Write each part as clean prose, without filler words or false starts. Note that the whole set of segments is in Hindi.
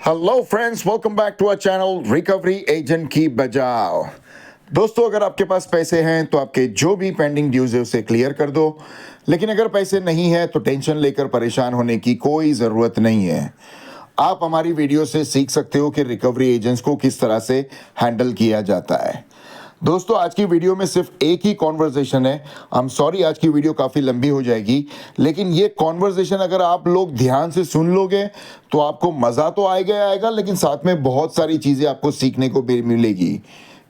Hello friends, welcome back to our channel recovery agent की बजाओ। दोस्तों, अगर आपके पास पैसे हैं तो आपके जो भी पेंडिंग ड्यूज है उसे क्लियर कर दो। लेकिन अगर पैसे नहीं है तो टेंशन लेकर परेशान होने की कोई ज़रूरत नहीं है। आप हमारी वीडियो से सीख सकते हो कि रिकवरी एजेंट्स को किस तरह से हैंडल किया जाता है। दोस्तों, आज की वीडियो में सिर्फ एक ही कॉन्वर्सेशन है। आई एम सॉरी, आज की वीडियो काफ़ी लंबी हो जाएगी, लेकिन ये कॉन्वर्सेशन अगर आप लोग ध्यान से सुन लोगे तो आपको मज़ा तो आएगा, लेकिन साथ में बहुत सारी चीज़ें आपको सीखने को भी मिलेगी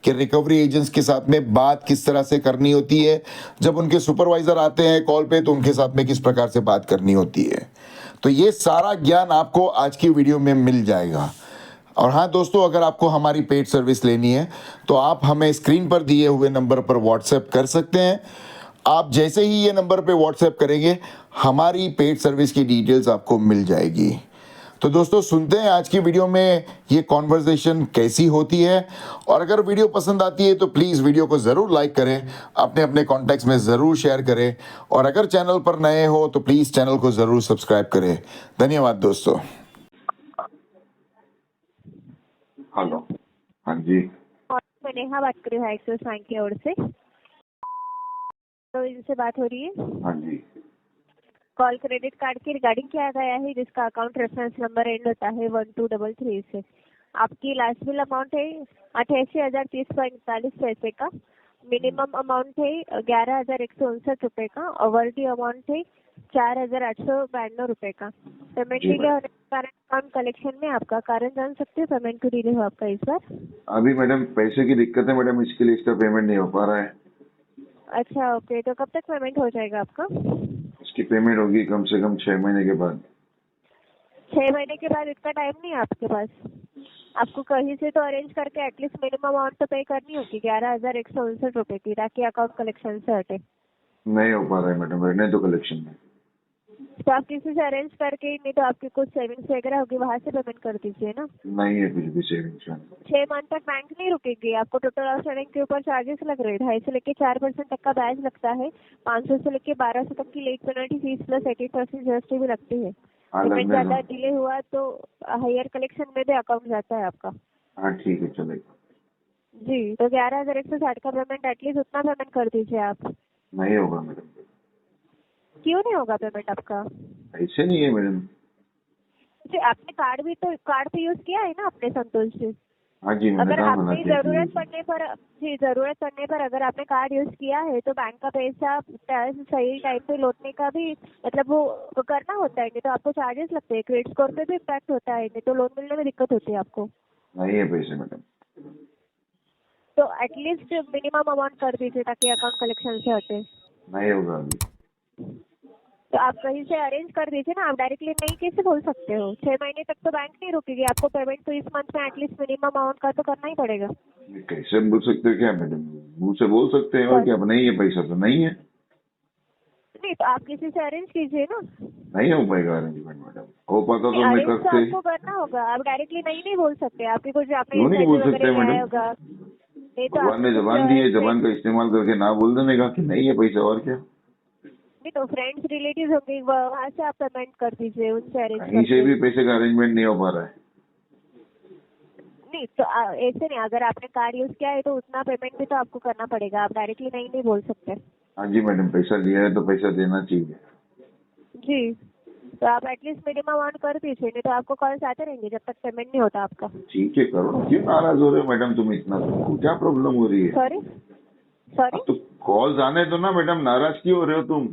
कि रिकवरी एजेंट्स के साथ में बात किस तरह से करनी होती है। जब उनके सुपरवाइज़र आते हैं कॉल पे तो उनके साथ में किस प्रकार से बात करनी होती है। तो ये सारा ज्ञान आपको आज की वीडियो में मिल जाएगा। और हाँ दोस्तों, अगर आपको हमारी पेड सर्विस लेनी है तो आप हमें स्क्रीन पर दिए हुए नंबर पर व्हाट्सएप कर सकते हैं। आप जैसे ही ये नंबर पे व्हाट्सएप करेंगे, हमारी पेड सर्विस की डिटेल्स आपको मिल जाएगी। तो दोस्तों, सुनते हैं आज की वीडियो में ये कॉन्वर्सेशन कैसी होती है। और अगर वीडियो पसंद आती है तो प्लीज़ वीडियो को ज़रूर लाइक करें, अपने अपने कॉन्टैक्ट्स में ज़रूर शेयर करें। और अगर चैनल पर नए हो तो प्लीज़ चैनल को ज़रूर सब्सक्राइब करें। धन्यवाद दोस्तों। हेलो। हाँ जी। और मैं नेहा बात कर रही हूँ एक्सिस बैंक की ओर से। तो इनसे बात हो रही है। हाँ जी। कॉल क्रेडिट कार्ड की रिगार्डिंग किया गया है, जिसका अकाउंट रेफरेंस नंबर एंड होता है 1233 से। आपकी लास्ट बिल अमाउंट है 88,030.41 का। मिनिमम अमाउंट है 11,159 का। ओवरड्यू अमाउंट है 4,892 रुपए का। पेमेंट जी डिले मैडम। होने के कारण अकाउंट कलेक्शन में आपका कारण जान सकते हैं? पेमेंट क्यों डिले हो आपका इस बार? अभी मैडम पैसे की दिक्कत है मैडम, इसके लिए इसका पेमेंट नहीं हो पा रहा है। अच्छा, ओके। तो कब तक पेमेंट हो जाएगा आपका? इसकी पेमेंट होगी कम से कम 6 महीने के बाद। 6 महीने के बाद? इतना टाइम नहीं है आपके पास। आपको कहीं से तो अरेंज करके एटलीस्ट मिनिमम अमाउंट तो पे करनी होगी 11,159 रुपए की, ताकि अकाउंट कलेक्शन से हटे। नहीं हो पा रहा है मैडम, रहने तो कलेक्शन में। तो आप किसी से अरेंज करके, नहीं तो आपकी कुछ सेविंग्स वगैरह होगी, वहां से पेमेंट कर दीजिए ना। नहीं है कुछ भी सेविंग्स में। 6 मंथ तक बैंक नहीं रुकेगी। आपको टोटल आउटस्टैंडिंग के ऊपर चार्जेस लग रहे हैं। 2.5 से लेके 4% तक का ब्याज लगता है। 500 से लेके 1200 तक की late penalty fees plus 18% GST भी लगती है। हाँ पेमेंट लगने ज्यादा दो। डिले हुआ तो हायर कलेक्शन में भी अकाउंट जाता है आपका। हाँ ठीक है, चलेगा। जी, तो 11,160 का पेमेंट एटलीस्ट उतना पेमेंट कर दीजिए आप। नहीं होगा मैडम, क्यों नहीं होगा पेमेंट आपका? ऐसे नहीं है मैडम। जी, आपने कार्ड पे यूज किया है ना आपने संतोष जी? हाँ जी, मैंने अगर कहा मना आपने किया कि जरूरत पड़ने पर अगर आपने कार्ड यूज किया है तो बैंक का पैसा सही टाइम पे लौटने का भी मतलब वो करना होता है। नहीं तो आपको चार्जेस लगते हैं, क्रेडिट स्कोर पे भी इम्पैक्ट होता है, नहीं तो लोन मिलने में दिक्कत होती है आपको। नहीं है पैसे मैडम। तो एटलीस्ट मिनिमम अमाउंट कर दीजिए ताकि अकाउंट कलेक्शन से हटे। नहीं होगा अभी। तो आप कहीं से अरेंज कर दीजिए ना। आप डायरेक्टली नहीं कैसे बोल सकते हो? 6 महीने तक तो बैंक नहीं रुकेगी। आपको पेमेंट तो इस मंथ में एटलीस्ट मिनिमम अमाउंट का तो करना ही पड़ेगा। ये कैसे बोल सकते हो क्या मैडम? मुंह से बोल सकते हैं और क्या? अब नहीं है पैसा तो नहीं है। नहीं तो आप किसी से अरेंज कीजिए ना। नहीं हो पाएगा अरेंजमेंट मैडम। हो पाता तो मैं अरेंज तो करते। आपको करना होगा। आप डायरेक्टली नहीं बोल सकते। आपकी कुछ आपने क्यों नहीं बोल इंसेंटिव सकते वगैरह लिया मैडम? होगा। नहीं तो भगवान ने आपको जबान दी है, कुछ जबान का इस्तेमाल करके ना बोल देने का कि नहीं है पैसा, और क्या। नहीं तो फ्रेंड्स रिलेटिव होंगे, वहाँ से आप पेमेंट कर दीजिए, उनसे अरेंज कहीं से करके। भी पैसे का अरेंजमेंट नहीं हो पा रहा है। नहीं तो ऐसे नहीं, अगर आपने कार्ड यूज किया है तो उतना पेमेंट भी तो आपको करना पड़ेगा। आप डायरेक्टली नहीं बोल सकते। हाँ जी मैडम, पैसा लिया है तो पैसा देना चाहिए। जी, तो आप एटलीस्ट मिनिमम अमाउंट कर दीजिए, नहीं तो आपको कॉल्स आते रहेंगे जब तक पेमेंट नहीं होता आपका। ठीक है, करो ना। क्यों नाराज हो रहे हो मैडम तुम इतना? तुमको क्या प्रॉब्लम हो रही है? सॉरी अब तो कॉल्स आने दो ना मैडम, नाराज क्यों हो रहे हो तुम?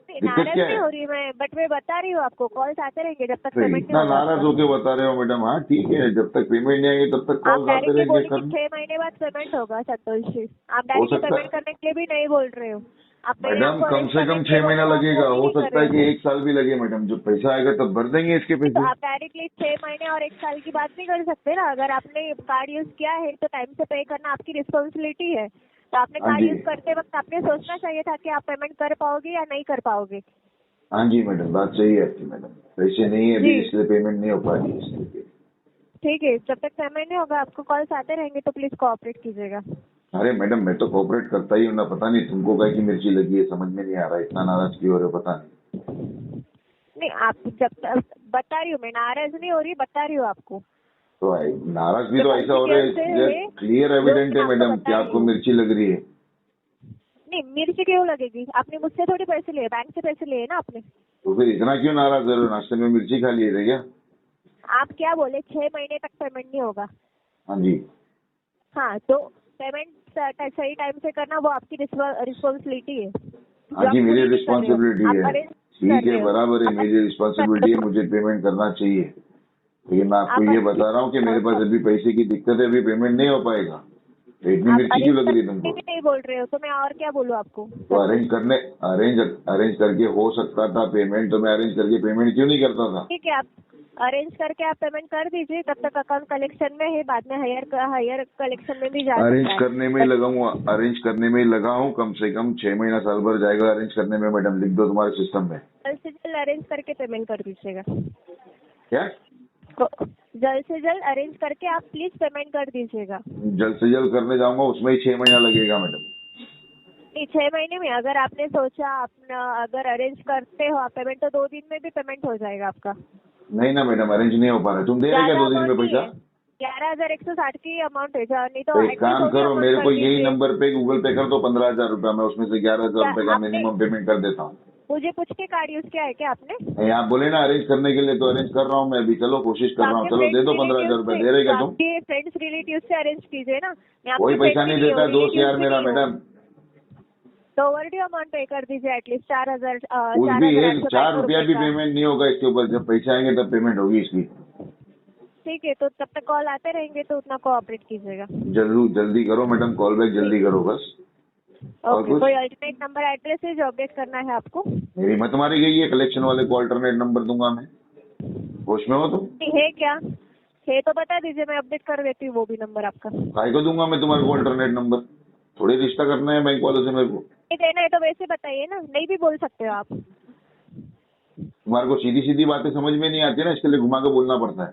दिक्कत नाराज क्या नहीं है? हो रही मैं, बट मैं बता रही हूँ आपको कॉल्स आते रहेंगे जब तक तो पेमेंट नहीं इतना होगा नाराज आपका। होके बता रहे हो मैडम? हाँ ठीक है, जब तक पेमेंट नहीं आएगी तब तक आप कॉल्स आते डायरेक्टली रहेंगे। बोले कि 6 महीने बाद पेमेंट होगा संतोष जी। आप हो डायरेक्टली सकता पेमेंट करने के लिए भी नहीं बोल रहे हो। आप पहले मैडम, आपको कम अरेंज से करने कम के लिए 6 महीना बोले, आप लगेगा। वो भी हो नहीं कर सकता रहे है कि हो। 1 साल भी लगे मैडम। जब पैसा आएगा तब भर देंगे इसके तो पैसे। आप डायरेक्टली 6 महीने और 1 साल की बात नहीं कर सकते ना। अगर आपने कार्ड यूज किया है तो टाइम से पे करना आपकी रिस्पॉन्सिबिलिटी है। तो आपने हाँ कार्ड जी। यूज करते वक्त आपने सोचना चाहिए था कि आप पेमेंट कर पाओगे या नहीं कर पाओगे। हाँ जी मैडम, बात सही है आपकी मैडम। पैसे नहीं है अभी, जी इसलिए पेमेंट नहीं हो पा रही है इसलिए। ठीक है, जब तक पेमेंट नहीं होगा आपको कॉल्स आते रहेंगे, तो प्लीज कोऑपरेट कीजिएगा। अरे मैडम, मैं तो कोऑपरेट करता ही हूँ ना। पता नहीं तुमको क्या की मिर्ची लगी है, समझ में नहीं आ रहा है। इतना नाराज क्यों हो रहे हो पता नहीं। नहीं, आप जब बता रही हूँ मैं, नाराज नहीं हो रही, बता रही हूँ आपको। तो नाराज भी तो ऐसा हो रहा है, क्लियर एविडेंट है मैडम कि आपको मिर्ची लग रही है। नहीं, मिर्ची क्यों लगेगी? आपने मुझसे थोड़ी पैसे लिए, बैंक से पैसे लिए ना आपने। तो फिर इतना क्यों नाराज हो रहे हो? नाश्ते में मिर्ची खा लिए थे क्या? आप क्या बोले, 6 महीने तक पेमेंट नहीं होगा। हाँ जी। हाँ, तो पेमेंट सही टाइम से करना वो आपकी रिस्पॉन्सिबिलिटी है। हाँ जी, मेरी रिस्पॉन्सिबिलिटी है, ठीक है, बराबर है, मेरी रिस्पॉन्सिबिलिटी है, मुझे पेमेंट करना चाहिए। लेकिन मैं आपको ये बता रहा हूँ कि मेरे पास अभी पैसे की दिक्कत है, अभी पेमेंट नहीं हो पाएगा। तो इतनी मिर्ची क्यों लग रही है तुमको? नहीं बोल रहे हो तो मैं और क्या बोलूँ आपको? तो अरेंज करके हो सकता था पेमेंट, तो मैं अरेंज करके पेमेंट क्यों नहीं करता था? ठीक है, आप अरेंज करके आप पेमेंट कर दीजिए, तब तक अकाउंट कलेक्शन में है, बाद में हायर कलेक्शन में भी जा सकता है। अरेंज करने में लगा हूँ, कम से कम 6 महीना साल भर जाएगा अरेंज करने में। मैडम लिख दो तुम्हारे सिस्टम में। जल्द से जल्द अरेंज करके पेमेंट कर दीजिएगा। क्या? जल्द से जल्द अरेंज करके आप प्लीज पेमेंट कर दीजिएगा। जल्द से जल्द करने जाऊंगा, उसमें ही 6 महीना लगेगा मैडम। नहीं, 6 महीने में अगर आपने सोचा अपना अगर अरेंज करते हो आप पेमेंट, तो 2 दिन में भी पेमेंट हो जाएगा आपका। नहीं ना मैडम, अरेंज नहीं हो पा रहा है। तुम दे रहे क्या 2 दिन में पैसा? 11,160 की अमाउंट है, नहीं तो एक काम करो, मेरे को यही नंबर पे गूगल पे कर दो 15,000 रुपया, मैं उसमें से 11,000 रुपए का मिनिमम पेमेंट कर देता हूँ। मुझे पूछ के कार्ड यूज किया है क्या आपने? नहीं, आप बोले ना अरेंज करने के लिए, तो अरेंज कर रहा हूँ मैं अभी। चलो कोशिश कर रहा हूँ, चलो दे दो 15,000 रुपए। दे रहे क्या तुम? फ्रेंड्स रिलेटिव से अरेंज कीजिए ना। कोई पैसा नहीं देता, दोस्त यार मेरा मैडम। तो ओवरड्यू अमाउंट पे कर दीजिए एटलीस्ट 4,000। कुछ भी 4 रुपया भी पेमेंट नहीं होगा इसके ऊपर। जब पैसे आएंगे तब पेमेंट होगी इसकी। ठीक है, तो तब तक कॉल आते रहेंगे, तो उतना कोऑपरेट कीजिएगा। जल्दी करो मैडम, कॉल बैक जल्दी करो बस। ओके, कोई अल्टरनेट नंबर एड्रेस है जो अपडेट करना है आपको? मेरी मत मारी गई है, कलेक्शन वाले को अल्टरनेट नंबर दूंगा मैं। होश में हो तुम? है क्या? है तो बता दीजिए, मैं अपडेट कर देती हूँ वो भी नंबर आपका। काय को दूंगा मैं तुम्हारे को अल्टरनेट नंबर? थोड़ी रिश्ता करना है बैंक वालों से मेरे को। नहीं देना है तो वैसे बताइए ना, नहीं भी बोल सकते हो आप। तुम्हारे को सीधी सीधी बातें समझ में नहीं आती ना, इसके लिए घुमा के बोलना पड़ता है।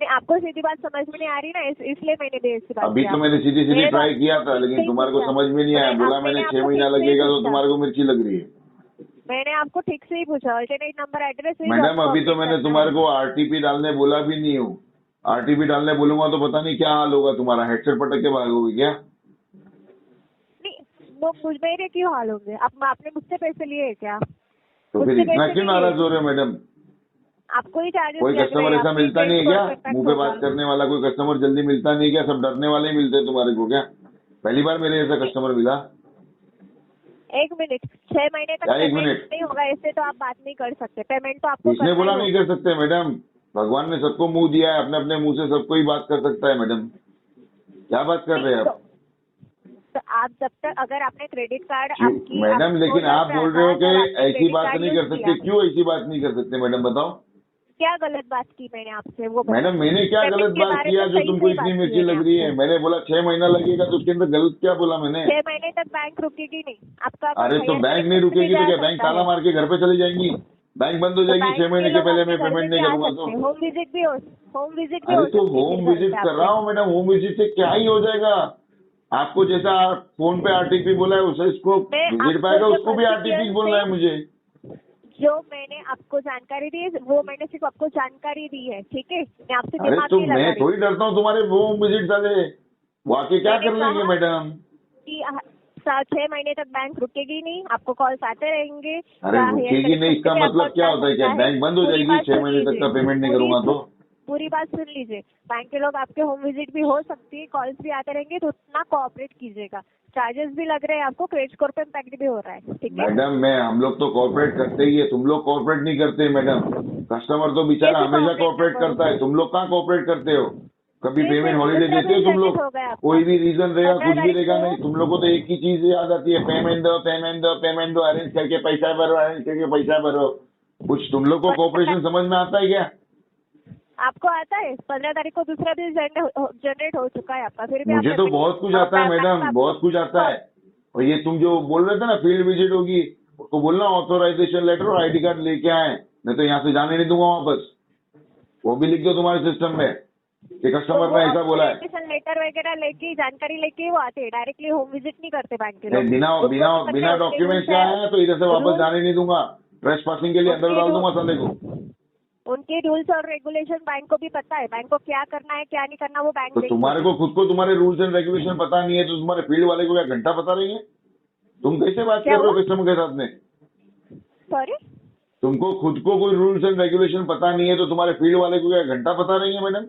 नहीं, आपको सीधी बात समझ में नहीं आ रही ना, इसलिए मैंने देर से बात अभी तो मैंने सीधी ट्राई किया था, लेकिन तुम्हारे को समझ में नहीं आया। बोला मैंने 6 महीना लगेगा, तो तुम्हारे को मिर्ची लग रही है। मैंने आपको ठीक से ही पूछा, अल्टरनेट नंबर एड्रेस। मैडम अभी तो मैंने तुम्हारे को आरटीपी डालने बोला भी नहीं हूँ। आरटीपी डालने बोलूंगा तो पता नहीं क्या हाल होगा तुम्हारा। हेडसेट पटक के भागोगे क्या? नहीं, वो मुझ मेरे क्यों हाल होंगे? आपने मुझसे पैसे लिए है क्या? तो फिर इतना क्यों नाराज हो रहे हो मैडम? आपको ही चार्जेस? कोई कस्टमर ऐसा मिलता नहीं है क्या मुंह पे बात करने वाला? कोई कस्टमर जल्दी मिलता नहीं क्या? सब डरने वाले ही मिलते हैं तुम्हारे को क्या? पहली बार मेरे ऐसा कस्टमर मिला। 1 मिनट, 6 महीने तक 1 मिनट नहीं होगा, इससे तो आप बात नहीं कर सकते। पेमेंट तो आपको किसने बोला नहीं कर सकते मैडम? भगवान ने सबको मुंह दिया है, अपने अपने मुंह से सबको ही बात कर सकता है मैडम। क्या बात कर रहे हैं आप? तो आप जब तक अगर आपने क्रेडिट कार्ड मैडम, लेकिन आप बोल रहे हो कि ऐसी बात नहीं कर सकते। क्यों ऐसी बात नहीं कर सकते मैडम, बताओ क्या गलत बात की मैंने आपसे? वो मैडम मैंने क्या गलत बात किया जो तुमको इतनी मिर्ची लग रही है? मैंने बोला 6 महीना लगेगा, तो उसके अंदर गलत क्या बोला मैंने? 6 महीने तक बैंक रुकेगी नहीं आपका। अरे तो बैंक नहीं रुकेगी तो क्या बैंक ताला मार के घर पे चली जाएंगी? बैंक बंद हो जाएगी 6 महीने के पहले मैं पेमेंट नहीं करूंगा तो? होम विजिट भी अरे तो होम विजिट कर रहा हूँ मैडम, होम विजिट से क्या ही हो जाएगा? आपको जैसा फोन पे आरटीपी बोला है उसे इसको विजिट पाएगा, उसको भी आरटीपी बोलना है मुझे। जो मैंने आपको जानकारी दी है वो मैंने सिर्फ आपको जानकारी दी है, ठीक है? मैं आपसे अरे तो मैं थोड़ी डरता हूँ तुम्हारे होम विजिट से। वाकई क्या कर लेंगे मैडम? 6 महीने तक बैंक रुकेगी नहीं, आपको कॉल्स आते रहेंगे। अरे रुकेगी नहीं इसका मतलब क्या होता है? क्या बैंक बंद हो जाएगी 6 महीने तक का पेमेंट नहीं करूंगा तो? पूरी बात सुन लीजिए, बैंक के लोग आपके होम विजिट भी हो सकती है, कॉल्स भी आते रहेंगे, तो उतना कोऑपरेट कीजिएगा। चार्जेस भी लग रहे हैं आपको, क्रेडिट स्कोर पे इम्पैक्ट भी हो रहा है, ठीक है? मैडम हम लोग तो कोऑपरेट करते ही है, तुम लोग कोऑपरेट नहीं करते मैडम। कस्टमर तो बेचारा हमेशा कोऑपरेट करता है, तुम लोग कहाँ कोऑपरेट करते हो? कभी पेमेंट हॉलीडे देते हो तुम लोग? कोई भी रीजन रहेगा, कुछ भी रहेगा नहीं, तुम लोग को तो एक ही चीज याद आती है, पेमेंट दो पेमेंट दो पेमेंट दो, अरेंज करके पैसा भरो, अरेंज करके पैसा भरो। कुछ तुम लोग को कोऑपरेशन समझ में आता है क्या? आपको आता है? 15 तारीख को दूसरा बिल जनरेट हो चुका है आपका, फिर भी मुझे तो बहुत कुछ आता है मैडम, बहुत कुछ आता है। और ये तुम जो बोल रहे थे ना फील्ड विजिट होगी, उसको बोलना ऑथोराइजेशन लेटर और आईडी कार्ड लेके आए, नहीं तो यहाँ से जाने नहीं दूंगा वापस। वो भी लिख दो तुम्हारे सिस्टम में कि कस्टमर ने ऐसा बोला है। लेटर वगैरह लेके जानकारी लेके वो आते हैं, डायरेक्टली होम विजिट नहीं करते बैंक के लोग। बिना डॉक्यूमेंट के आए हैं तो इधर से वापस जाने नहीं दूंगा, ट्रेस पासिंग के लिए अंदर डाल दूंगा संडे को। उनके रूल्स और रेगुलेशन बैंक को भी पता है, बैंक को क्या करना है क्या नहीं करना वो बैंक तो तुम्हारे को खुद को तुम्हारे रूल्स एंड रेगुलेशन पता नहीं है तो तुम्हारे फील्ड वाले को क्या घंटा पता नहीं है? तुम कैसे बात क्या कर रहे हो हुआ? कस्टमर के साथ में? सॉरी, तुमको खुद को कोई रूल्स एंड रेगुलेशन पता नहीं है तो तुम्हारे फील्ड वाले को क्या घंटा पता नहीं है मैडम?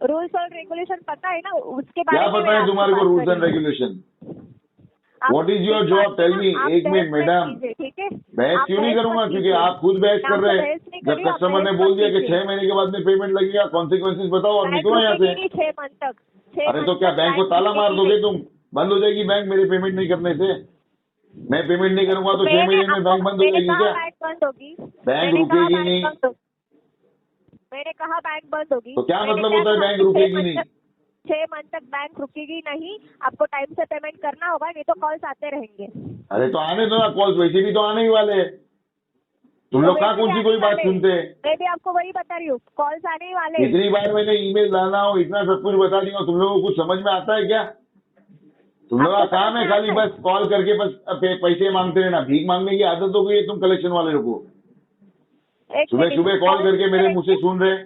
रूल्स और रेगुलेशन पता है ना, उसके क्या बारे में पता है मैं तुम्हारे को आपसे रूल्स बात एंड कर रही हूँ। रेगुलेशन? आप What is your इस job? बात पे Tell ना me, आप एक मिनट बहस मैडम। मत कीजिए, ठीक है? बहस आप क्यों नहीं बहस करूंगा? मत क्योंकि कीजिए। आप खुद बहस मैं कर आपसे रहे हैं। बहस नहीं कर जब रही हूँ, आप कस्टमर ने बहस बोल मत दिया कि कीजिए। 6 महीने के बाद में पेमेंट लगेगा, कॉन्सिक्वेंसेज बताओ और बैंक निकलो यहाँ रुकेगी से। नहीं 6 मंथ तक। 6 अरे तो मंथ क्या तक बैंक को बैंक ताला मार रुकेगी दोगे नहीं। तुम? बंद हो जाएगी बैंक मेरे पेमेंट नहीं करने से? मैं पेमेंट नहीं करूंगा तो 6 महीने में बैंक बंद हो मैंने जाएगी कहा क्या? बैंक बंद होगी। बैंक मैंने कहा रुकेगी बैंक नहीं। बंद होगी। मैंने कहा बैंक बंद होगी। तो क्या मैंने मतलब क्या होता है कहा बैंक कि रुकेगी नहीं? 6 मंथ तक बैंक रुकेगी नहीं, आपको टाइम से पेमेंट करना होगा, नहीं तो कॉल्स आते रहेंगे। अरे तो आने दो ना कॉल्स, वैसे भी तो आने ही वाले हैं। तुम लोग कहाँ कौन सी कोई बात सुनते हैं? मैं भी आपको वही बता रही हूँ, कॉल्स आने ही वाले हैं। इतनी बार मैंने ईमेल डाला हो, इतना सब कुछ बता दिया हो, तुम लोगों को कुछ समझ में आता है क्या? तुम लोगों का आपको काम है समझ में खाली आता है? बस कॉल करके बस पैसे मांगते रहना। भीख मांगने की आदत हो गई है तुम कलेक्शन वाले लोगों को। एक सुबह मिनट, सुबह कॉल करके मेरे मुंह से सुन रहे।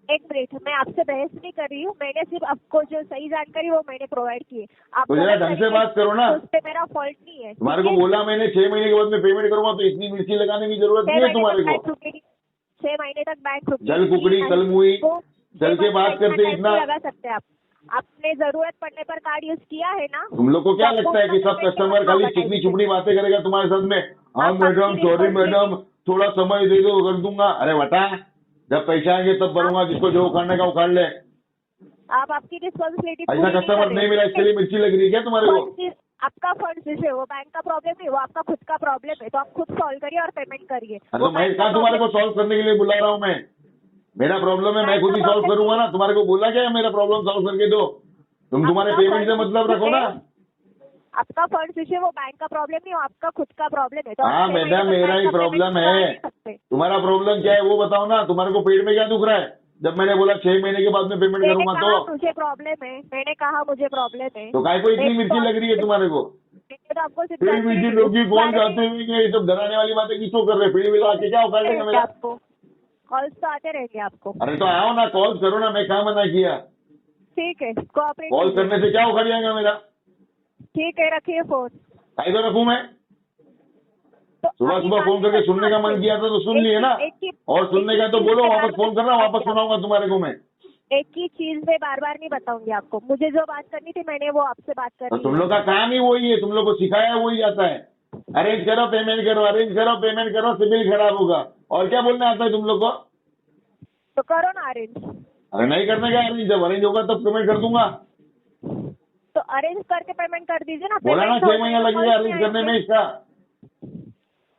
एक मिनट, मैं आपसे बहस नहीं कर रही हूँ, मैंने सिर्फ आपको जो सही जानकारी वो मैंने प्रोवाइड की है। आप तो जरा ढंग से बात करो ना। उस पे मेरा फॉल्ट नहीं है। तुम्हारे को बोला मैंने 6 महीने के बाद में पेमेंट करूंगा, तो इतनी मिर्ची लगाने की जरूरत नहीं है तुम्हारे को। 6 महीने तक बैंक रुकेगी। जल कुकड़ी कल मुई चल के बात करते इतना। लगा सकते हैं आप। आपने जरूरत पड़ने पर कार्ड यूज किया है ना? तुम लोग को क्या तो आपको लगता है कि सब उतना कस्टमर पेमेंट खाली करना चिकनी होगा चुपड़ी बातें करेगा तुम्हारे साथ में? हाँ आप मैडम, आपकी सॉरी मैडम, responsibility- थोड़ा समय दे दो, कर दूंगा। अरे बता, जब पैसे आएंगे तब भरूंगा, जिसको जो उखाड़ने का उखाड़ ले। आप आपकी रिस्पॉन्सिबिलिटी ऐसा कस्टमर नहीं मिला, इसके लिए मिर्ची लग रही है क्या तुम्हारे को? आपका फंड इशू है, वो बैंक का प्रॉब्लम नहीं, वो आपका खुद का प्रॉब्लम है, तो आप खुद सॉल्व करिए और पेमेंट करिए। तो मैं कहा तुम्हारे को सॉल्व करने के लिए बुला रहा हूँ मैं? मेरा प्रॉब्लम है, मैं खुद ही सॉल्व करूंगा ना। तुम्हारे को बोला क्या है मेरा प्रॉब्लम सॉल्व करके दो? तुम तुम्हारे पेमेंट से मतलब रखो ना। आपका फंड इशू है, वो बैंक का प्रॉब्लम नहीं, वो आपका खुद का प्रॉब्लम है। तो हाँ मैडम, मेरा ही प्रॉब्लम है। तुम्हारा प्रॉब्लम क्या है वो बताओ ना। तुम्हारे को पेट में क्या दुख रहा है? जब मैंने बोला 6 महीने के बाद में पेमेंट करूंगा तो मुझे प्रॉब्लम है, मैंने कहा मुझे प्रॉब्लम है। तो काय को इतनी मिर्ची लग रही है तुम्हारे को? तो आपको फील्ड विजिट होगी, कौन जाते हुए ये सब डराने वाली बातें किसको कर रहे? फील्ड विजिट आके क्या उखाड़ लेंगे मेरा? आपको कॉल्स तो आते रहेंगे आपको। अरे तो आओ ना, कॉल करो ना, मैं कहाँ मना किया? ठीक है, कोऑपरेट कॉल करने से क्या उखड़ जाएगा मेरा? ठीक है, रखिए फोन। काय तो रखूं मैं? तो सुबह सुबह फोन करके सुनने का मन किया था तो सुन लिए ना। और सुनने का तो बोलो, वापस फोन करना, वापस सुनाऊंगा तुम्हारे को मैं। एक ही चीज में बार बार नहीं बताऊंगी आपको। मुझे जो बात करनी थी मैंने वो आपसे बात तो करनी तुम लोग का काम ही वही है, तुम लोग को सिखाया वही जाता है। अरेंज करो पेमेंट करो, अरेंज करो पेमेंट करो, सिबिल खराब होगा। और क्या बोलने आता है तुम लोग को? तो करो ना अरेंज। अरे नहीं करने का अरेंज, जब अरेंज होगा तब पेमेंट कर दूंगा। तो अरेंज करके पेमेंट कर दीजिए ना। बोला ना 6 महीना लगेगा अरेंज करने में इसका।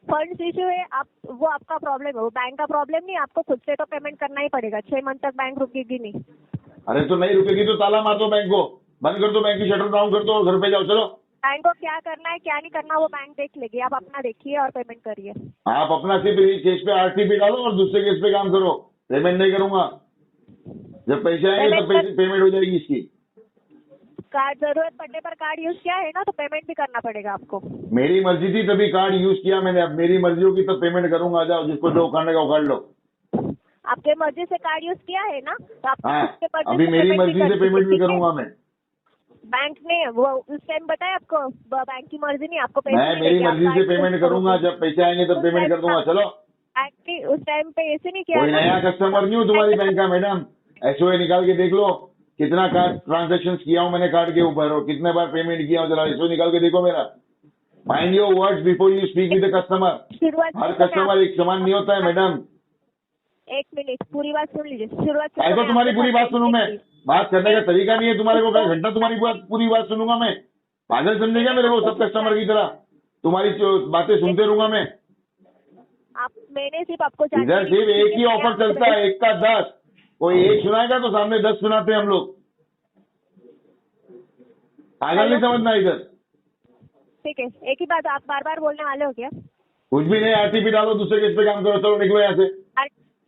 फंड्स इशू है, आप वो आपका प्रॉब्लम है, वो बैंक का प्रॉब्लम नहीं। आपको खुद से तो पेमेंट करना ही पड़ेगा। 6 मंथ तक बैंक रुकेगी नहीं। अरे तो नहीं रुकेगी तो ताला मार दो बैंक को, बंद कर दो, बैंक की शटर डाउन कर दो और घर पे जाओ। चलो, बैंक को क्या करना है क्या नहीं करना वो बैंक देख लेगी। आप अपना देखिए और पेमेंट करिए। आप अपना सिर्फ इस केस पे आरटीपी डालो और दूसरे केस पे काम करो। पेमेंट नहीं करूंगा। जब पैसे आएंगे तब पेमेंट हो जाएगी इसकी। कार्ड जरूरत पड़ने पर कार्ड यूज किया है ना, तो पेमेंट भी करना पड़ेगा आपको। मेरी मर्जी थी तभी कार्ड यूज किया मैंने। अब मेरी मर्जी होगी तब पेमेंट करूंगा। आ जाओ, जिसको जो उखाड़ने का उखाड़ लो। आपके मर्जी से कार्ड यूज किया है ना, तो आपको हाँ, उसके मर्जी अभी से मेरी पेमेंट भी मर्जी से करनी पेमेंट भी है, ठीक है? करूंगा मैं। बैंक ने वो उस टाइम बताया आपको, बैंक की मर्जी नहीं, आपको पैसे मैं नहीं मेरी देगी, आप मर्जी से कार्ड पेमेंट यूज करूंगा। करोगे। जब पैसे आएंगे तब पेमेंट कर दूंगा। चलो, बैंक ने उस टाइम पे ऐसे नहीं किया कोई ना। नया कस्टमर नहीं हूँ तुम्हारी बैंक का मैडम। एसओए निकाल के देख लो, कितना कार्ड ट्रांजेक्शन किया हूँ मैंने कार्ड के ऊपर और कितने बार पेमेंट किया हूँ। जरा एसओए निकाल के देखो मेरा। Mind your words before you speak with the customer. शुरुआत हर कस्टमर एक समान नहीं होता है मैडम। एक मिनट, पूरी बात सुन लीजिए। शुरुआत से तो तुम्हारी पूरी बात सुनूं मैं? बात करने का तरीका नहीं है तुम्हारे को। कई घंटा तुम्हारी पूरी बात सुनूंगा मैं? पागल समझेगा मेरे को सब कस्टमर की तरह? तुम्हारी बातें सुनते रहूंगा मैं? मैंने सिर्फ आपको इधर सिर्फ एक ही ऑफर चलता है, 1 का 10। कोई एक सुनाएगा तो सामने 10 सुनाते हैं हम लोग। पागल नहीं समझना इधर। ठीक है, एक ही बात आप बार बार बोलने वाले हो क्या? कुछ भी नहीं, आरटीपी डालो, दूसरे केस पे काम करो। चलो निकलो यहाँ से।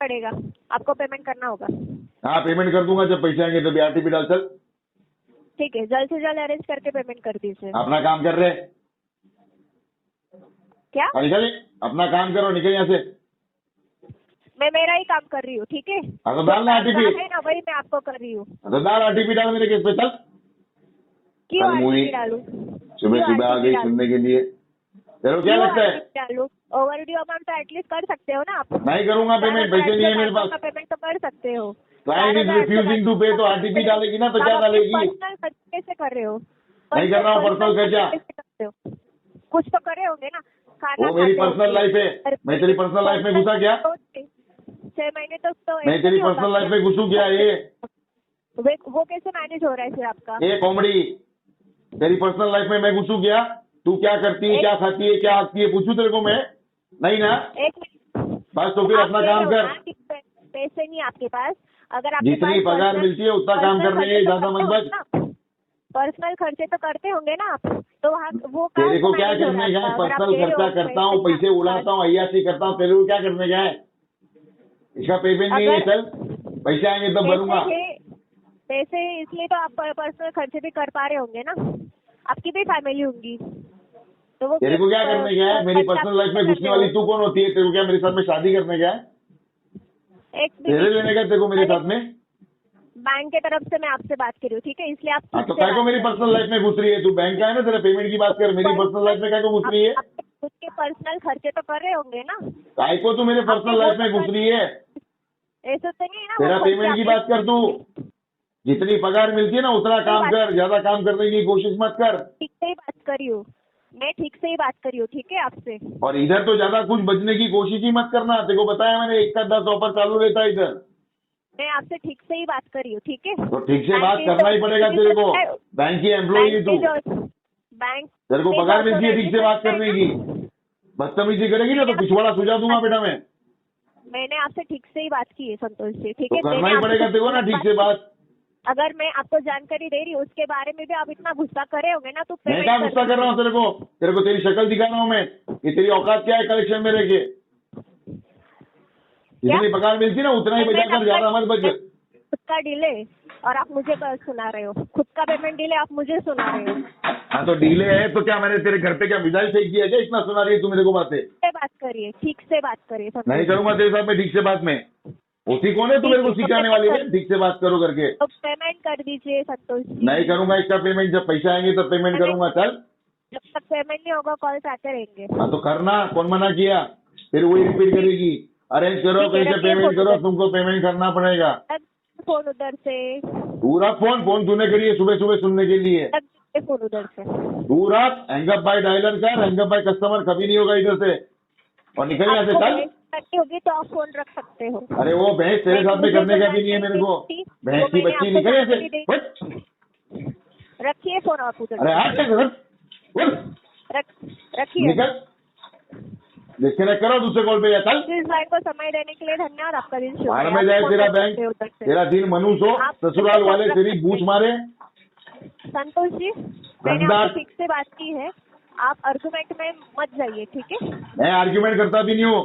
पड़ेगा, आपको पेमेंट करना होगा। हाँ, पेमेंट कर दूंगा जब पैसे आएंगे तभी। आरटीपी डाल। चल ठीक है, जल्द से जल्द अरेंज करके पेमेंट कर दीजिए। अपना काम कर रहे। क्या? निकल, अपना काम करो, निकल यहाँ से। मैं मेरा ही काम कर रही हूँ, ठीक है? हाँ तो डाल ना जो RTP। है ना वही मैं आपको कर रही हूँ। तो डाल RTP डाल मेरे केस पे चल। क्यों कल मुई RTP डालूं? सुबह क्यों सुबह आ RTP गई डालूं? सुनने के लिए। तेरे को क्या क्यों लगता है? RTP डालूं? ओवरड्यू अमाउंट तो एटलीस्ट कर सकते हो ना आप। नहीं करूंगा पेमेंट, पैसे नहीं है मेरे पास। पेमेंट तो कर सकते हो। क्लाइंट इज रिफ्यूजिंग टू पे, तो RTP डालेगी ना, तो क्या डालेगी? पर्सनल खर्च कैसे कर रहे हो? नहीं कर रहा हूँ पर्सनल खर्चा। कैसे करते हो? कुछ तो करे होंगे ना, खाना वो मेरी खाते पर्सनल होगे। लाइफ है, मैं तेरी पर्सनल लाइफ में घुसा क्या? 6 महीने तो मैं तेरी पर्सनल लाइफ में घुसूं क्या? ये वो कैसे मैनेज हो रहा है फिर आपका? ये कॉमेडी। तेरी पर्सनल लाइफ में मैं घुसूं क्या? तू क्या करती है, क्या खाती है, क्या आती है, पूछूं तेरे को मैं? नहीं ना? एक मिनट, बस तो फिर अपना काम कर। पैसे नहीं आपके पास। अगर आपके जितनी पास पगार मिलती है उतना काम कर रही है, ज्यादा मत बच। पर्सनल खर्चे तो करते होंगे ना आप, तो वहाँ वो तेरे को क्या करने का है? पर्सनल खर्चा करता हूँ, पैसे उड़ाता हूँ, अय्याशी करता हूँ, तेरे को क्या करने का है? इसका पेमेंट नहीं है सर, पैसे आएंगे तब भरूंगा। पैसे इसलिए तो आप पर्सनल खर्चे भी कर पा रहे होंगे ना, आपकी भी फैमिली होंगी, तो वो तेरे को क्या करने का है? मेरी पर्सनल लाइफ में घुसने वाली तू कौन होती है? तेरे को क्या मेरे साथ में शादी करने का है? एक तेरे लेने का तेरे को मेरे साथ में? बैंक के तरफ से मैं आपसे बात कर रही हूँ, ठीक है? इसलिए आप हाँ तो क्या को मेरी पर्सनल लाइफ में घुस रही है? तू बैंक का है ना, तेरा पेमेंट की बात कर, मेरी पर्सनल लाइफ में क्या को घुस रही है? खुद के पर्सनल खर्चे तो कर रहे होंगे ना। काय को तू मेरे पर्सनल लाइफ में घुस रही है? ऐसा तो नहीं है ना। तेरा पेमेंट की बात कर तू। जितनी पगार मिलती है ना उतना काम कर, ज्यादा काम करने की कोशिश मत कर। ठीक से ही बात कर रही हूँ मैं, ठीक से ही बात कर रही हूँ, ठीक है आपसे। और इधर तो ज्यादा कुछ बचने की कोशिश ही मत करना। तेरे को बताया मैंने, 1 का 10 ऑफर चालू रहता है इधर। मैं आपसे ठीक से ही बात कर रही हूँ, ठीक है? तो ठीक से बात करना ही पड़ेगा तेरे को, बैंक की एम्प्लॉई है तू। बैंक तेरे को पगार मिलती है ठीक से बात करने की। बदतमीजी करेगी ना तो पिछवाड़ा सुझा दूंगा बेटा मैं। मैंने आपसे ठीक से ही बात की है संतोष जी, ठीक है? तो करना ही पड़ेगा तेरे को ना ठीक से बात। अगर मैं आपको जानकारी दे रही हूँ उसके बारे में भी आप इतना गुस्सा करे होंगे ना, तो मैं क्या गुस्सा कर रहा हूँ? तेरे को तेरी शक्ल दिखा रहा हूँ मैं कि तेरी औकात क्या है कलेक्शन में रह के। जितनी पगार मिलती है ना उतना ही बचा कर, ज्यादा मत बच। खुद का डिले और आप मुझे सुना रहे हो, खुद का पेमेंट डिले आप मुझे सुना रहे हो। हाँ तो डिले है तो क्या मैंने तेरे घर पे क्या मिसाइल फेंक दिया क्या? इतना सुना रही है तू मेरे को बातें? बात करिए, ठीक से बात करिए। नहीं करूंगा तेरे साथ में ठीक से बात में। उसी कौन है तू मेरे को सिखाने वाली है ठीक से बात करो करके? तो पेमेंट कर दीजिए संतोष जी। नहीं करूंगा इसका पेमेंट, जब पैसे आएंगे तब पेमेंट करूंगा। चल, जब तक पेमेंट नहीं होगा कॉल आते रहेंगे। हाँ तो करना, कौन मना किया? फिर वही रिपीट करेगी, अरेंज करो, कैसे पेमेंट करो, तुमको पेमेंट करना पड़ेगा। फोन उधर से पूरा फोन तूने करी है सुबह सुबह सुनने के लिए। फोन उधर से पूरा हैंगअप बाय डायलर कर, हैंगअप बाय कस्टमर कभी नहीं होगा इधर से। और निकल यहाँ से चल। होगी तो आप फोन रख सकते हो। अरे वो भैंस तेरे साथ में करने का भी नहीं है मेरे को। भैंस की बच्ची निकल यहाँ से। रखिए फोन आप उधर। अरे हाँ रखिए, निकल, डिस्कनेक्ट करो, दूसरे कॉल पे जा। चल, इस लाइन को समय देने के लिए धन्यवाद, आपका दिन शुभ बाहर में जाए तेरा बैंक, तेरा दिन मनुष्य हो, ससुराल वाले तेरी बूझ मारे। संतोष जी मैंने आपसे ठीक से बात की है, आप आर्गुमेंट में मत जाइए, ठीक है? मैं आर्ग्यूमेंट करता भी नहीं हूँ।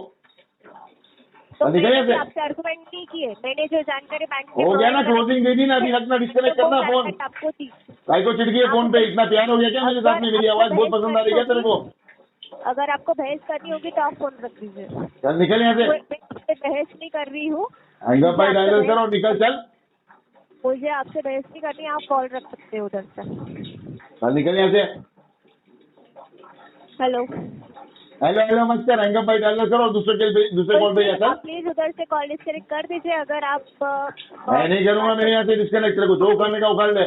तो मैंने आपसे आर्गुमेंट नहीं किए, मैंने जो जानकारी बैंक हो गया ना, क्लोजिंग दे दी ना, अभी रखना, डिस्कनेक्ट करना फोन। आपको दी, काय को चिड़की है फोन पे? इतना प्यार हो गया क्या मेरे साथ में? मेरी आवाज बहुत पसंद आ रही है तेरे को? अगर आपको बहस करनी होगी तो आप फोन रख दीजिए। चल निकल यहाँ से। मैं बहस नहीं कर रही हूँ, हैंगअप बाय डायलर करो, निकल। चल, मुझे आपसे बहस नहीं करनी, आप कॉल रख सकते हो उधर से। चल निकल यहाँ से। हेलो हेलो मत कर, हैंगअप बाय डायलर करो, दूसरे कॉल पे जा। प्लीज उधर से कॉल डिस्कनेक्ट कर दीजिए। अगर आप मैं नहीं करूंगा, मेरे यहाँ से डिस्कनेक्ट। तेरे को जो उखाड़ने का उखाड़ ले,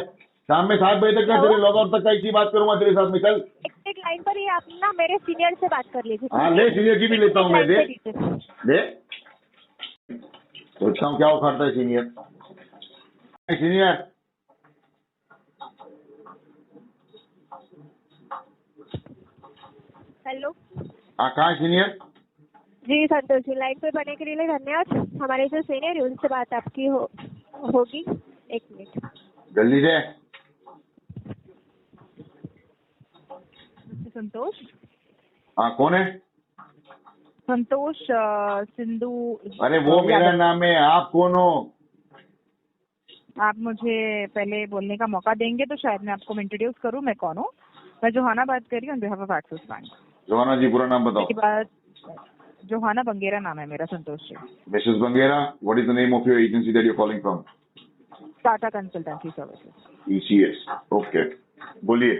शाम में 7 बजे तक का तेरे लॉग आउट तक का इसी बात करूंगा तेरे साथ में। कल एक लाइन पर ही आप ना मेरे सीनियर से बात कर लीजिए। हाँ ले, सीनियर की भी लेता हूँ मैं। दे सोचता हूँ क्या उखाड़ता है सीनियर। हेलो, हाँ कहाँ है सीनियर? जी संतोष जी, लाइन पे बने के लिए धन्यवाद। हमारे जो सीनियर है उनसे बात आपकी होगी। 1 मिनट, जल्दी से। संतोष। हाँ कौन है? संतोष सिंधु। अरे वो मेरा नाम है, आप कौन हो? आप मुझे पहले बोलने का मौका देंगे तो शायद मैं आपको इंट्रोड्यूस करूं मैं कौन हूँ। मैं जोहाना बात कर रही हूँ on behalf of Axis Bank. Johanna ji पूरा नाम बताओ। जोहाना बंगेरा नाम है मेरा, Santosh ji. Mrs. Bangera, what is the name of your agency that you're calling from? Tata consultancy services. ECS. Okay. बोलिए।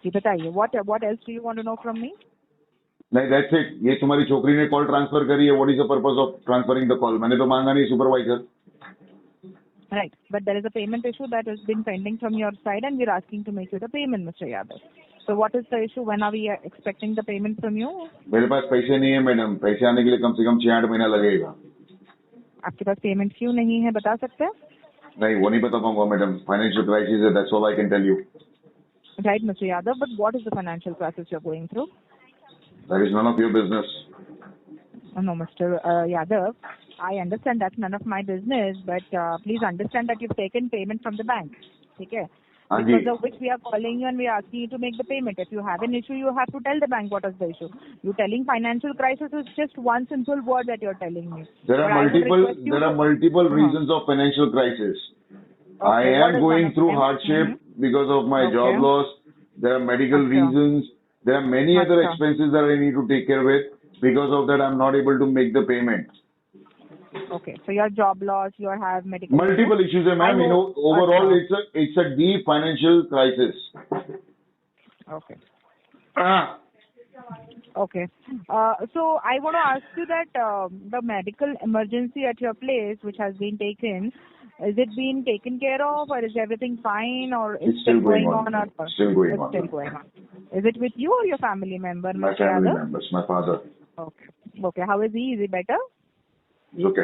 जी बताइए, what else do you want to know from me? नहीं, that's it. ये तुम्हारी छोकरी ने कॉल ट्रांसफर करी है. What is the purpose of transferring the call? मैंने तो मांगा नहीं supervisor. Right, but there is a payment issue that has been pending from your side, and we're asking to make you the payment, Mr. Yadav. So what is the issue? When are we expecting the payment from you? मेरे पास पैसे नहीं है मैडम. पैसे आने के लिए कम से कम 6-8 महीना लगेगा. आपके पास पेमेंट क्यों नहीं है, बता सकते हैं? नहीं, वो नहीं बता पाऊंगा मैडम. फाइनेंशियल क्राइसिस है. That's all I can tell you. Right, Mr. Yadav, but what is the financial crisis you're going through? That is none of your business. No, Mr. Yadav, I understand that's none of my business, but please understand that you've taken payment from the bank. Okay? हाँ जी. Because of which we are calling you and we are asking you to make the payment. If you have an issue, you have to tell the bank what is the issue. You telling financial crisis is just one simple word that you're telling me. There are But I would request you multiple to- reasons of financial crisis. I Okay, what am is going one of through them? hardship because of my Okay. job loss. There are medical Achha. reasons. There are many other Achha. expenses that I need to take care with. Because of that, I'm not able to make the payment. Okay, so your job loss, you have medical Multiple issues, ma'am. I You know, know. overall, Achha. it's a deep financial crisis. Okay. Ah. Okay. So I want to ask you that the medical emergency at your place, which has been taken, is it being taken care of, or is everything fine, or It's still going on. or Still going it's on. still going on? Is it with you or your family member, My Mr. family Yadav? members, my father. Okay. Okay. How is he? Is he better? It's okay.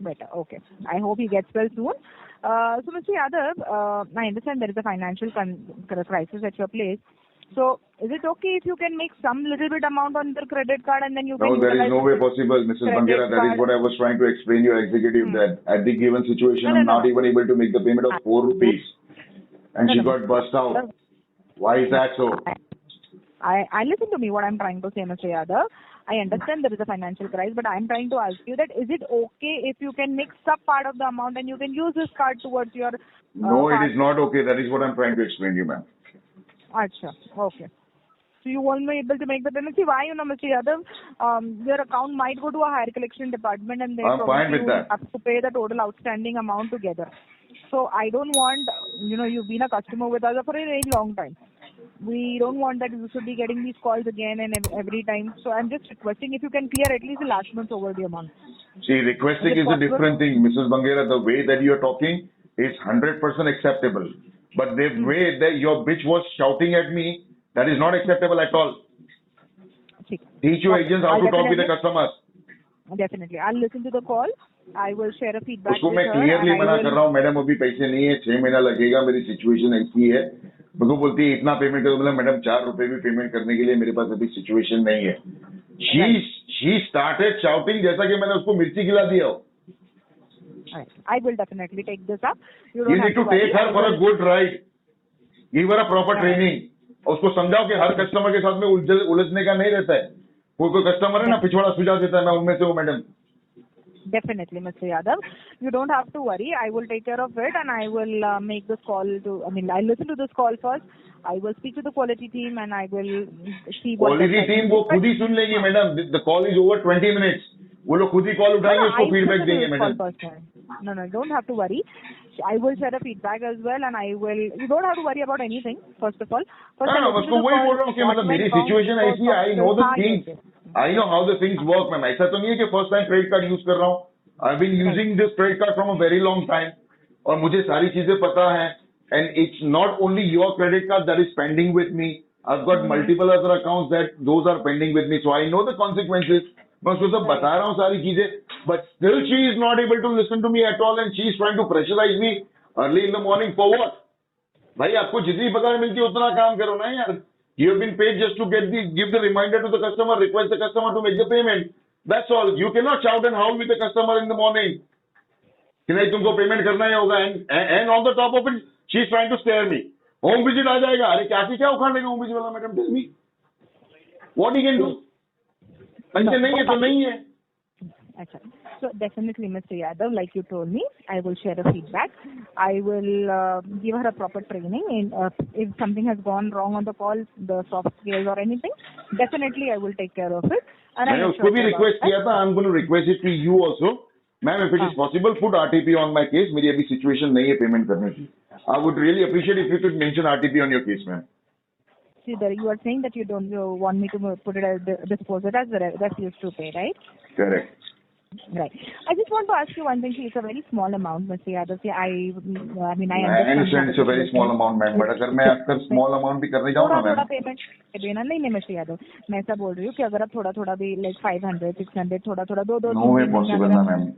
Better. Okay. I hope he gets well soon. So, Mr. Yadav, I understand there is a financial crisis at your place. So, is it okay if you can make some little bit amount on the credit card and then you No, can there is utilize no way the possible, Mrs. credit Bangera. That is card? what I was trying to explain your executive that at the given situation, No, I'm no, not no. even able to make the payment of 4 rupees. And No, she no, got bust out. Why is that so? I listen to me what I'm trying to say, Mr. Yadav. I understand there is a financial crisis, but I'm trying to ask you that is it okay if you can mix up part of the amount and you can use this card towards your No, it card? is not okay. That is what I'm trying to explain to you, ma'am. Acha, okay. So you won't be able to make the payment. See why, Mr. Yadav, your account might go to a higher collection department and they I'm fine probably with that. have to pay the total outstanding amount together. So I don't want, you've been a customer with us for a very long time. We don't want that you should be getting these calls again and every time. So I'm just requesting if you can clear at least the last month's overdue amount. See, requesting Is it is a possible? different thing, Mrs. Bangera. The way that you are talking is 100% acceptable. But the way that your bitch was shouting at me, that is not acceptable at all. ठीक. Teach your Okay. agents how I'll to talk with the definitely- customers. Definitely. I'll listen to the call. I will share a feedback उसको with मैं her क्लियरली and I मना will- कर रहा हूँ, मैडम अभी पैसे नहीं है, 6 महीना लगेगा, मेरी सिचुएशन ऐसी है. मेरे को बोलती है इतना पेमेंट करो, बोला मैडम 4 रुपए भी पेमेंट करने के लिए मेरे पास अभी सिचुएशन नहीं है. She started shouting जैसा कि मैंने उसको मिर्ची खिला दिया हो. I will definitely take this up. You need to take her for a good ride. Give her a proper training. उसको समझाओ कि हर कस्टमर के साथ में उलझने का नहीं रहता है. कोई कस्टमर है ना पिछवाड़ा सुझा देता है, मैं उनमें से हूँ madam. Definitely, Mr. Yadav. You don't have to worry. I will take care of it and I will make this call I'll listen to this call first. I will speak to the quality team and I will see what... quality team वो खुद ही सुन लेगी madam. The call is over 20 minutes. वो लोग खुद ही कॉल उठाएंगे, उसको फीडबैक देंगे madam. No, don't have to worry. I will share a feedback as well and I will... You don't have to worry about anything, first of all. हाँ, उसको वही बोल रहा हूँ कि मतलब मेरी सिचुएशन ऐसी है. I know the things. I know how the things work ma'am. ऐसा तो नहीं है कि first time credit card use कर रहा हूँ. I been using this credit card from a very long time और मुझे सारी चीजें पता है. And it's not only your credit card that is pending with me. I've got multiple other accounts that those are pending with me, so I know the consequences. मैं उसको सब बता रहा हूँ सारी चीजें, but still she is not able to listen to me at all and she is trying to pressurize me early in the morning for what? भाई आपको जितनी पगार मिलती है उतना काम करो ना यार. You have been paid just to give the reminder to the customer, request the customer to make the payment. That's all. You cannot shout and howl with the customer in the morning. कि नहीं तुमको पेमेंट करना ही होगा. And on the top of it, she is trying to scare me. Home visit आ जाएगा. अरे क्या उखाड़ लेगा होम विजिट वाला madam? Tell me what he can do. पैसे नहीं है तो नहीं है. अच्छा, So definitely, Mr. Yadav, like you told me, I will share a feedback. I will give her a proper training. In if something has gone wrong on the call, the soft skills or anything, definitely I will take care of it. And मैंने उसको भी रिक्वेस्ट किया था. I'm going to request it to you also. Ma'am, if it is possible, put RTP on my case. मेरी अभी situation नहीं है पेमेंट करने की. I would really appreciate if you could mention RTP on your case, ma'am. See, there you are saying that you don't want me to put it as dispose it as the refuse to pay, right? Correct. Right. I just want to ask you one thing. See, it's a very small amount, Mr. Yadav. See, I mean, I understand it's a very small amount, ma'am. But अगर मैं आपका small amount भी करने जाऊँ ना, थोड़ा ma'am. पेमेंट देना नहीं Mr. Yadav. मैं ऐसा बोल रही हूँ कि अगर आप थोड़ा भी like 500, 600, थोड़ा दो No way possible, ना ma'am.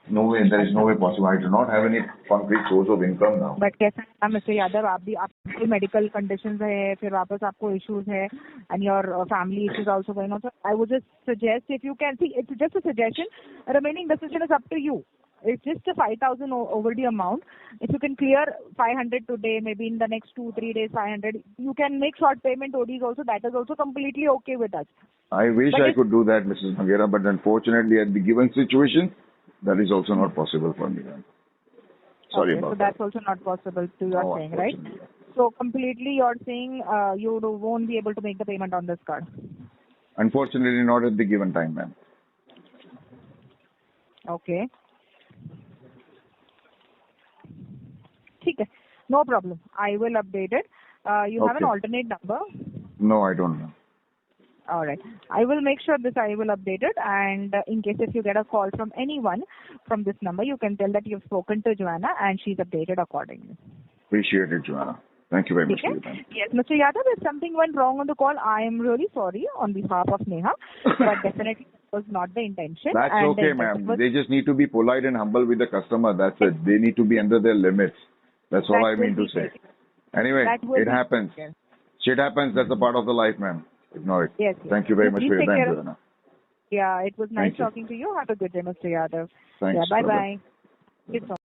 No way, there is no way possible. I do not have any concrete source of income now. But कैसा है मिस्टर यादव, आपकी मेडिकल कंडीशंस है, फिर वापस आपको इश्यूज है, and your family issues also going on. So I would just suggest, if you can, see it's just a suggestion, remaining decision is up to you. It's just a 5,000 overdue amount. If you can clear 500 today, maybe in the next 2-3 days 500, you can make short payment ODs also. That is also completely okay with us. I wish I could do that, Mrs. Manghera, but unfortunately at the given situation, that is also not possible for me. Sorry about that. So that's also not possible to you are saying, right? So completely you're saying you won't be able to make the payment on this card. Unfortunately not at the given time, ma'am. Okay. ठीक है, no problem. I will update it. You have an alternate number? No, I don't know. All right. I will make sure I will update it, and in case if you get a call from anyone from this number, you can tell that you've spoken to Joanna and she's updated accordingly. Appreciate it, Joanna. Thank you very much for your time. Yes, Mr. Yadav, if something went wrong on the call, I am really sorry on behalf of Neha, but definitely it was not the intention. That's okay, ma'am. They just need to be polite and humble with the customer. That's it. They need to be under their limits. That's all I mean to say. Anyway, it happens. Shit happens. That's a part of the life, ma'am. Ignore it. Yes. Thank you very much for your time, Joanna. Yeah, it was nice talking to you. Have a good day, Mr. Yadav. Thanks. Yeah, bye-bye.